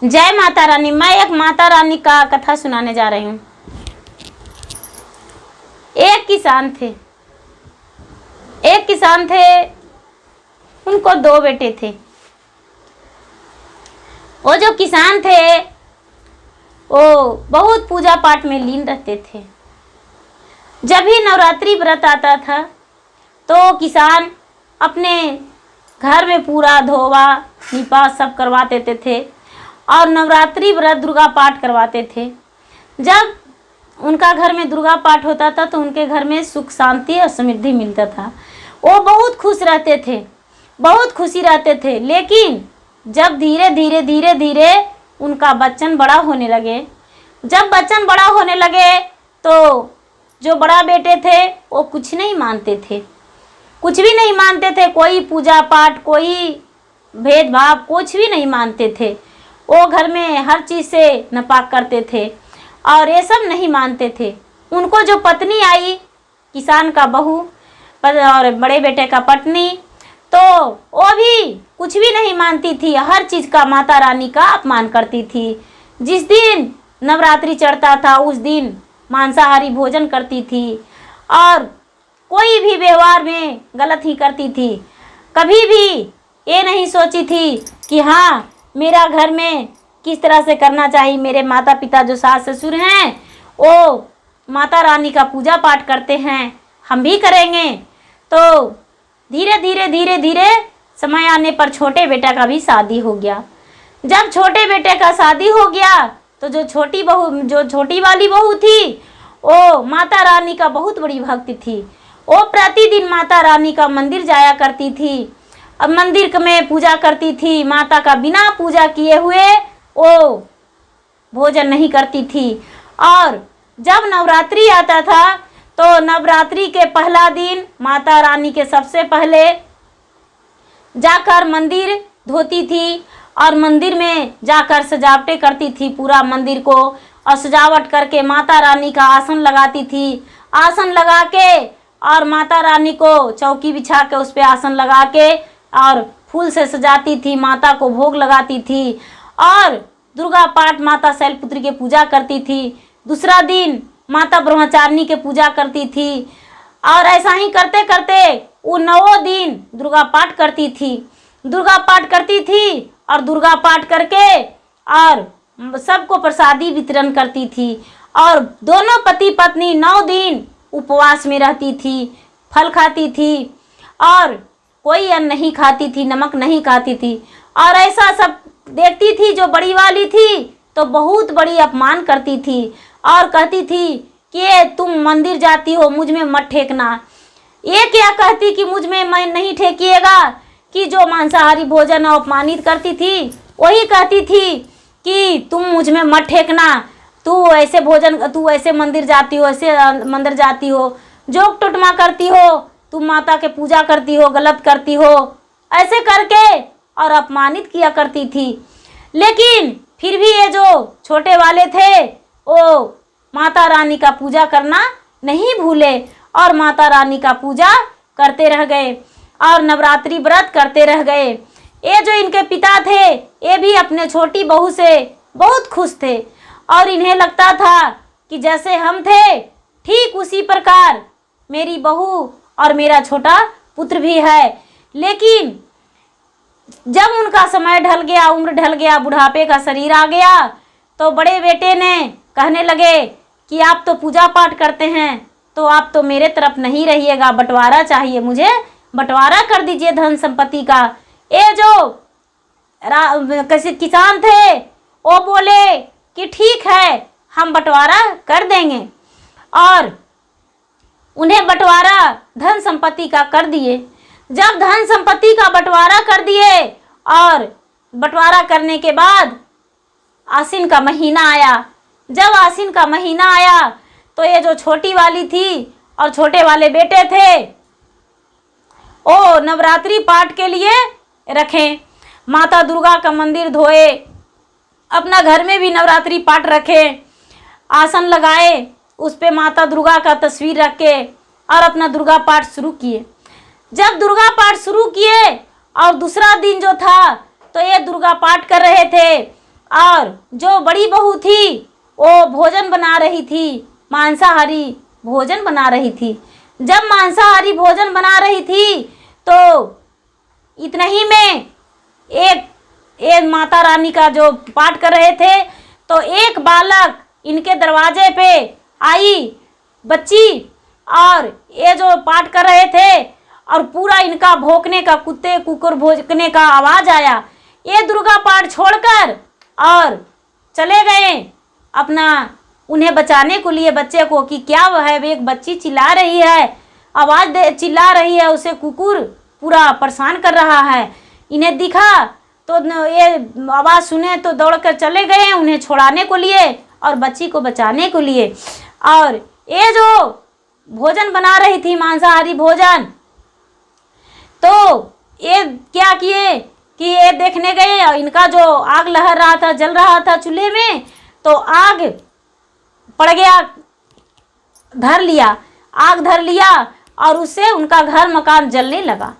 जय माता रानी। मैं एक माता रानी का कथा सुनाने जा रही हूँ। एक किसान थे, उनको 2 बेटे थे। वो जो किसान थे वो बहुत पूजा पाठ में लीन रहते थे। जब भी नवरात्रि व्रत आता था तो किसान अपने घर में पूरा धोवा निपा सब करवा देते थे और नवरात्रि व्रत दुर्गा पाठ करवाते थे। जब उनका घर में दुर्गा पाठ होता था तो उनके घर में सुख शांति और समृद्धि मिलता था। वो बहुत खुश रहते थे, बहुत खुशी रहते थे। लेकिन जब धीरे धीरे उनका बच्चन बड़ा होने लगे, जब बच्चन बड़ा होने लगे तो जो बड़ा बेटे थे वो कुछ नहीं मानते थे, कुछ भी नहीं मानते थे। कोई पूजा पाठ, कोई भेदभाव कुछ भी नहीं मानते थे। वो घर में हर चीज़ से नापाक करते थे और ये सब नहीं मानते थे। उनको जो पत्नी आई, किसान का बहू और बड़े बेटे का पत्नी, तो वो भी कुछ भी नहीं मानती थी। हर चीज़ का माता रानी का अपमान करती थी। जिस दिन नवरात्रि चढ़ता था उस दिन मांसाहारी भोजन करती थी और कोई भी व्यवहार में गलत ही करती थी। कभी भी ये नहीं सोची थी कि हाँ मेरा घर में किस तरह से करना चाहिए। मेरे माता पिता जो सास ससुर हैं वो माता रानी का पूजा पाठ करते हैं, हम भी करेंगे। तो धीरे धीरे समय आने पर छोटे बेटा का भी शादी हो गया। जब छोटे बेटे का शादी हो गया तो जो छोटी वाली बहू थी वो माता रानी का बहुत बड़ी भक्त थी। वो प्रतिदिन माता रानी का मंदिर जाया करती थी, अब मंदिर में पूजा करती थी। माता का बिना पूजा किए हुए वो भोजन नहीं करती थी। और जब नवरात्रि आता था तो नवरात्रि के पहला दिन माता रानी के सबसे पहले जाकर मंदिर धोती थी और मंदिर में जाकर सजावटें करती थी पूरा मंदिर को, और सजावट करके माता रानी का आसन लगाती थी। आसन लगा के और माता रानी को चौकी बिछा के उस पर आसन लगा के और फूल से सजाती थी, माता को भोग लगाती थी और दुर्गा पाठ माता शैलपुत्री की पूजा करती थी। दूसरा दिन माता ब्रह्मचारिणी के पूजा करती थी और ऐसा ही करते करते वो 9 दिन दुर्गा पाठ करती थी। दुर्गा पाठ करती थी और दुर्गा पाठ करके और सबको प्रसादी वितरण करती थी। और दोनों पति पत्नी 9 दिन उपवास में रहती थी, फल खाती थी और कोई अन्न नहीं खाती थी, नमक नहीं खाती थी। और ऐसा सब देखती थी जो बड़ी वाली थी तो बहुत बड़ी अपमान करती थी और कहती थी कि ये तुम मंदिर जाती हो, मुझ में मत ठेकना। ये क्या कहती कि मुझ में मैं नहीं ठेकिएगा, कि जो मांसाहारी भोजन अपमानित करती थी वही कहती थी कि तुम मुझ में मत ठेकना, तू ऐसे भोजन, तू ऐसे मंदिर जाती हो, ऐसे मंदिर जाती हो, जोक टुटमा करती हो, तुम माता के पूजा करती हो, गलत करती हो, ऐसे करके और अपमानित किया करती थी। लेकिन फिर भी ये जो छोटे वाले थे वो माता रानी का पूजा करना नहीं भूले और माता रानी का पूजा करते रह गए और नवरात्रि व्रत करते रह गए। ये जो इनके पिता थे ये भी अपने छोटी बहू से बहुत खुश थे और इन्हें लगता था कि जैसे हम थे ठीक उसी प्रकार मेरी बहू और मेरा छोटा पुत्र भी है। लेकिन जब उनका समय ढल गया, उम्र ढल गया, बुढ़ापे का शरीर आ गया, तो बड़े बेटे ने कहने लगे कि आप तो पूजा पाठ करते हैं तो आप तो मेरे तरफ नहीं रहिएगा, बंटवारा चाहिए, मुझे बंटवारा कर दीजिए धन संपत्ति का। ये जो कैसे किसान थे वो बोले कि ठीक है हम बंटवारा कर देंगे और उन्हें बंटवारा धन संपत्ति का कर दिए। जब धन संपत्ति का बंटवारा कर दिए और बंटवारा करने के बाद आसीन का महीना आया। जब आसीन का महीना आया तो ये जो छोटी वाली थी और छोटे वाले बेटे थे वो नवरात्रि पाठ के लिए रखें, माता दुर्गा का मंदिर धोए, अपना घर में भी नवरात्रि पाठ रखे, आसन लगाए, उस पे माता दुर्गा का तस्वीर रख के और अपना दुर्गा पाठ शुरू किए। जब दुर्गा पाठ शुरू किए और दूसरा दिन जो था तो ये दुर्गा पाठ कर रहे थे और जो बड़ी बहू थी वो भोजन बना रही थी, मांसाहारी भोजन बना रही थी। जब मांसाहारी भोजन बना रही थी तो इतना ही में एक माता रानी का जो पाठ कर रहे थे तो एक बालक इनके दरवाजे पे आई बच्ची, और ये जो पाठ कर रहे थे और पूरा इनका भौंकने का, कुत्ते कुकुर भौंकने का आवाज़ आया। ये दुर्गा पाठ छोड़कर और चले गए अपना उन्हें बचाने को लिए बच्चे को, कि क्या वह है, एक बच्ची चिल्ला रही है, आवाज़ दे चिल्ला रही है, उसे कुकुर पूरा परेशान कर रहा है। इन्हें दिखा तो ये आवाज़ सुने तो दौड़कर चले गए उन्हें छुड़ाने को लिए और बच्ची को बचाने को लिए। और ये जो भोजन बना रही थी मांसाहारी भोजन, तो ये क्या किए कि ये देखने गए और इनका जो आग लहर रहा था, जल रहा था चूल्हे में, तो आग पड़ गया, आग धर लिया और उससे उनका घर मकान जलने लगा।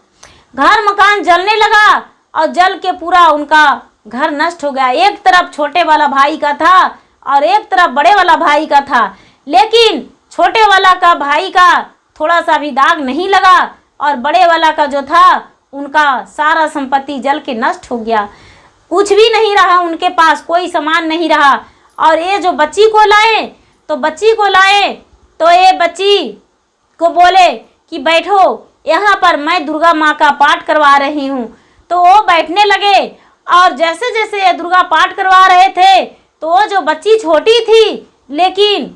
घर मकान जलने लगा और जल के पूरा उनका घर नष्ट हो गया। एक तरफ छोटे वाला भाई का था और एक तरफ बड़े वाला भाई का था, लेकिन छोटे वाला का भाई का थोड़ा सा भी दाग नहीं लगा और बड़े वाला का जो था उनका सारा संपत्ति जल के नष्ट हो गया। कुछ भी नहीं रहा उनके पास, कोई सामान नहीं रहा। और ये जो बच्ची को लाए तो ये बच्ची को बोले कि बैठो यहाँ पर, मैं दुर्गा माँ का पाठ करवा रही हूँ। तो वो बैठने लगे और जैसे जैसे ये दुर्गा पाठ करवा रहे थे तो वो जो बच्ची छोटी थी लेकिन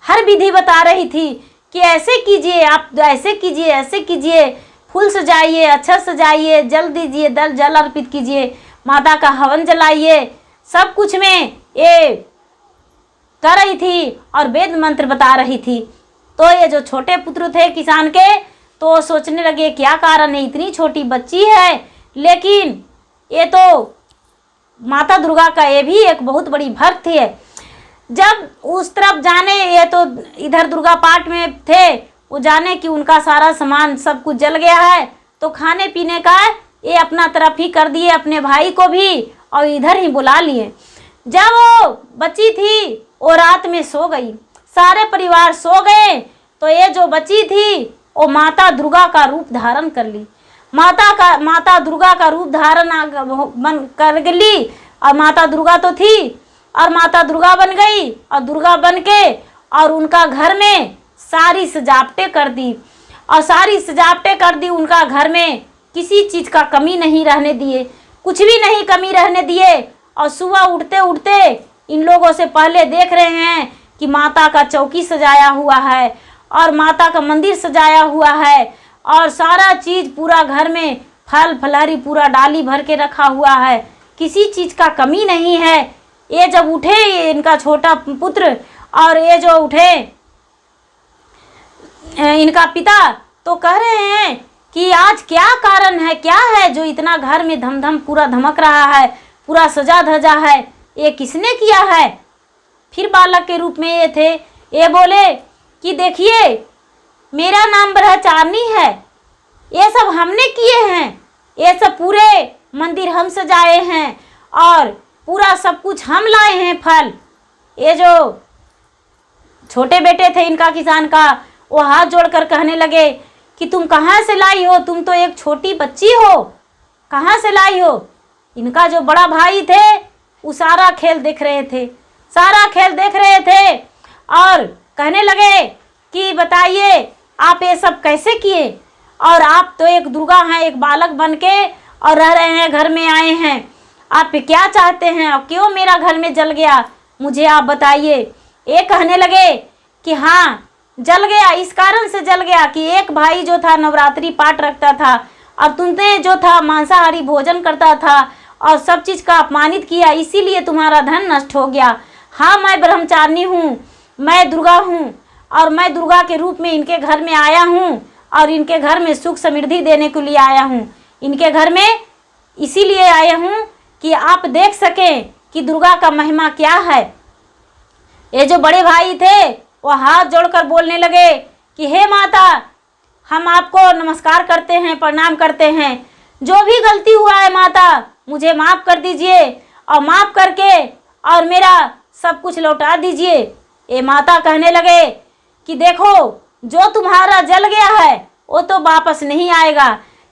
हर विधि बता रही थी कि ऐसे कीजिए, आप ऐसे कीजिए, ऐसे कीजिए, फूल सजाइए, अच्छा सजाइए, जल दीजिए, जल अर्पित कीजिए, माता का हवन जलाइए, सब कुछ में ये कर रही थी और वेद मंत्र बता रही थी। तो ये जो छोटे पुत्र थे किसान के, तो सोचने लगे क्या कारण है, इतनी छोटी बच्ची है लेकिन ये तो माता दुर्गा का ये भी एक बहुत बड़ी भक्त है। जब उस तरफ जाने, ये तो इधर दुर्गा पाठ में थे, वो जाने कि उनका सारा सामान सब कुछ जल गया है, तो खाने पीने का ये अपना तरफ ही कर दिए, अपने भाई को भी और इधर ही बुला लिए। जब वो बच्ची थी वो रात में सो गई, सारे परिवार सो गए, तो ये जो बच्ची थी वो माता दुर्गा का रूप धारण कर ली। माता दुर्गा का रूप धारण कर ली और माता दुर्गा तो थी और माता दुर्गा बन गई और दुर्गा बन के और उनका घर में सारी सजावटें कर दी और सारी सजावटें कर दी। उनका घर में किसी चीज़ का कमी नहीं रहने दिए, कुछ भी नहीं कमी रहने दिए। और सुबह उठते उठते इन लोगों से पहले देख रहे हैं कि माता का चौकी सजाया हुआ है और माता का मंदिर सजाया हुआ है और सारा चीज़ पूरा घर में फल फलहरी पूरा डाली भर के रखा हुआ है, किसी चीज़ का कमी नहीं है। ये जब उठे इनका छोटा पुत्र और ये जो उठे इनका पिता, तो कह रहे हैं कि आज क्या कारण है, क्या है जो इतना घर में धमधम पूरा धमक रहा है, पूरा सजा धजा है, ये किसने किया है। फिर बालक के रूप में ये थे, ये बोले कि देखिए मेरा नाम ब्रह्मचारिणी है, ये सब हमने किए हैं, ये सब पूरे मंदिर हम सजाए हैं और पूरा सब कुछ हम लाए हैं फल। ये जो छोटे बेटे थे इनका किसान का, वो हाथ जोड़कर कहने लगे कि तुम कहाँ से लाई हो, तुम तो एक छोटी बच्ची हो, कहाँ से लाई हो। इनका जो बड़ा भाई थे वो सारा खेल देख रहे थे, सारा खेल देख रहे थे और कहने लगे कि बताइए आप ये सब कैसे किए, और आप तो एक दुर्गा हैं, एक बालक बन के और रह रहे हैं, घर में आए हैं, आप क्या चाहते हैं और क्यों मेरा घर में जल गया, मुझे आप बताइए। ये कहने लगे कि हाँ जल गया, इस कारण से जल गया कि एक भाई जो था नवरात्रि पाठ रखता था और तुमने जो था मांसाहारी भोजन करता था और सब चीज़ का अपमानित किया, इसीलिए तुम्हारा धन नष्ट हो गया। हाँ मैं ब्रह्मचारिणी हूँ, मैं दुर्गा हूँ और मैं दुर्गा के रूप में इनके घर में आया हूँ और इनके घर में सुख समृद्धि देने के लिए आया हूँ। इनके घर में इसीलिए आया हूँ कि आप देख सकें कि दुर्गा का महिमा क्या है। ये जो बड़े भाई थे वो हाथ जोड़कर बोलने लगे कि हे माता, हम आपको नमस्कार करते हैं, प्रणाम करते हैं, जो भी गलती हुआ है माता मुझे माफ़ कर दीजिए और माफ़ करके और मेरा सब कुछ लौटा दीजिए। ये माता कहने लगे कि देखो, जो तुम्हारा जल गया है वो तो वापस नहीं आएगा,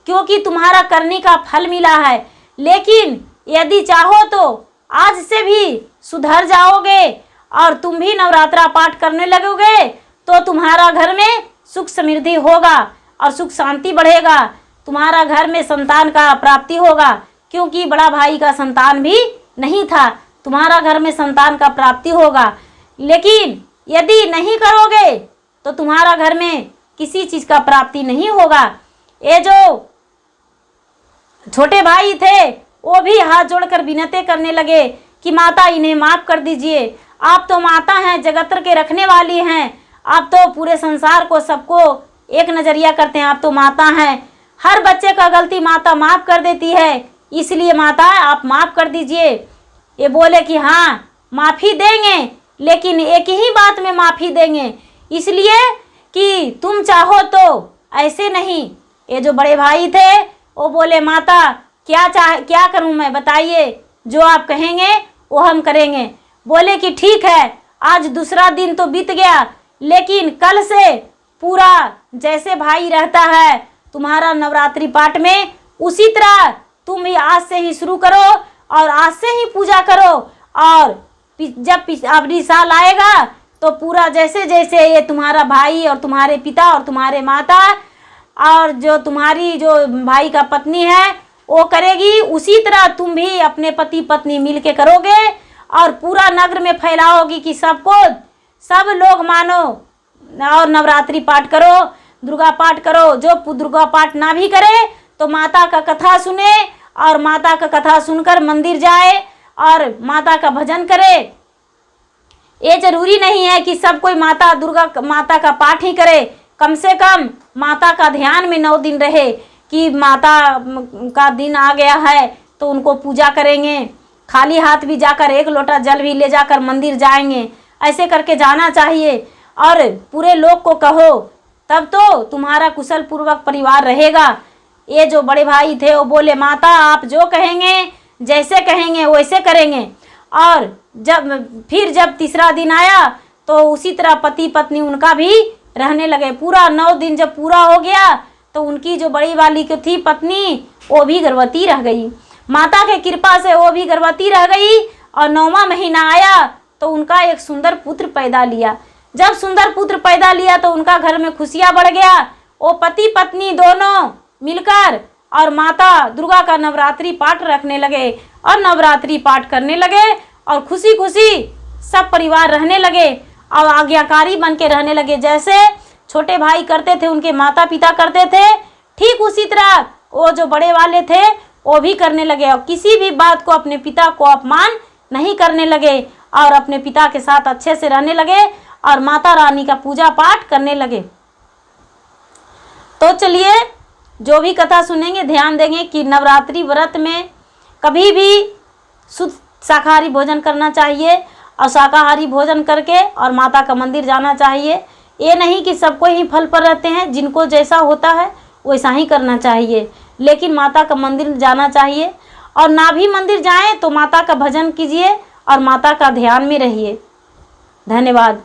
क्योंकि तुम्हारा करने का फल मिला है। लेकिन यदि चाहो तो आज से भी सुधर जाओगे और तुम भी नवरात्रा पाठ करने लगोगे तो तुम्हारा घर में सुख समृद्धि होगा और सुख शांति बढ़ेगा। तुम्हारा घर में संतान का प्राप्ति होगा, क्योंकि बड़ा भाई का संतान भी नहीं था। तुम्हारा घर में संतान का प्राप्ति होगा। लेकिन यदि नहीं करोगे तो तुम्हारा घर में किसी चीज का प्राप्ति नहीं होगा। ये जो छोटे भाई थे वो भी हाथ जोड़कर विनती करने लगे कि माता इन्हें माफ कर दीजिए। आप तो माता हैं, जगत के रखने वाली हैं। आप तो पूरे संसार को सबको एक नजरिया करते हैं। आप तो माता हैं, हर बच्चे का गलती माता माफ कर देती है, इसलिए माता आप माफ कर दीजिए। ये बोले कि हाँ माफ़ी देंगे, लेकिन एक ही बात में माफ़ी देंगे, इसलिए कि तुम चाहो तो ऐसे नहीं। ये जो बड़े भाई थे वो बोले माता क्या करूं मैं, बताइए, जो आप कहेंगे वो हम करेंगे। बोले कि ठीक है, आज दूसरा दिन तो बीत गया, लेकिन कल से पूरा जैसे भाई रहता है तुम्हारा नवरात्रि पाठ में, उसी तरह तुम भी आज से ही शुरू करो और आज से ही पूजा करो। और जब अगली साल आएगा तो पूरा जैसे जैसे ये तुम्हारा भाई और तुम्हारे पिता और तुम्हारे माता और जो तुम्हारी जो भाई का पत्नी है वो करेगी, उसी तरह तुम भी अपने पति पत्नी मिल के करोगे और पूरा नगर में फैलाओगी कि सब लोग मानो और नवरात्रि पाठ करो, दुर्गा पाठ करो। जो दुर्गा पाठ ना भी करे तो माता का कथा सुने और माता का कथा सुनकर मंदिर जाए और माता का भजन करे। ये जरूरी नहीं है कि सब कोई दुर्गा माता का पाठ ही करे, कम से कम माता का ध्यान में 9 दिन रहे कि माता का दिन आ गया है तो उनको पूजा करेंगे। खाली हाथ भी जाकर 1 लोटा जल भी ले जाकर मंदिर जाएंगे, ऐसे करके जाना चाहिए और पूरे लोग को कहो, तब तो तुम्हारा कुशल पूर्वक परिवार रहेगा। ये जो बड़े भाई थे वो बोले माता आप जो कहेंगे, जैसे कहेंगे वैसे करेंगे। और जब तीसरा दिन आया तो उसी तरह पति पत्नी उनका भी रहने लगे। पूरा 9 दिन जब पूरा हो गया तो उनकी जो बड़ी वाली की थी पत्नी वो भी गर्भवती रह गई। माता के कृपा से वो भी गर्भवती रह गई और 9वां महीना आया तो उनका एक सुंदर पुत्र पैदा लिया। जब सुंदर पुत्र पैदा लिया तो उनका घर में खुशियां बढ़ गया। वो पति पत्नी दोनों मिलकर और माता दुर्गा का नवरात्रि पाठ रखने लगे और नवरात्रि पाठ करने लगे और खुशी खुशी सब परिवार रहने लगे और आज्ञाकारी बन के रहने लगे। जैसे छोटे भाई करते थे, उनके माता पिता करते थे, ठीक उसी तरह वो जो बड़े वाले थे वो भी करने लगे और किसी भी बात को अपने पिता को अपमान नहीं करने लगे और अपने पिता के साथ अच्छे से रहने लगे और माता रानी का पूजा पाठ करने लगे। तो चलिए जो भी कथा सुनेंगे ध्यान देंगे कि नवरात्रि व्रत में कभी भी शुद्ध शाकाहारी भोजन करना चाहिए और शाकाहारी भोजन करके और माता का मंदिर जाना चाहिए। ये नहीं कि सबको ही फल पर रहते हैं, जिनको जैसा होता है वैसा ही करना चाहिए, लेकिन माता का मंदिर जाना चाहिए। और ना भी मंदिर जाएं तो माता का भजन कीजिए और माता का ध्यान में रहिए। धन्यवाद।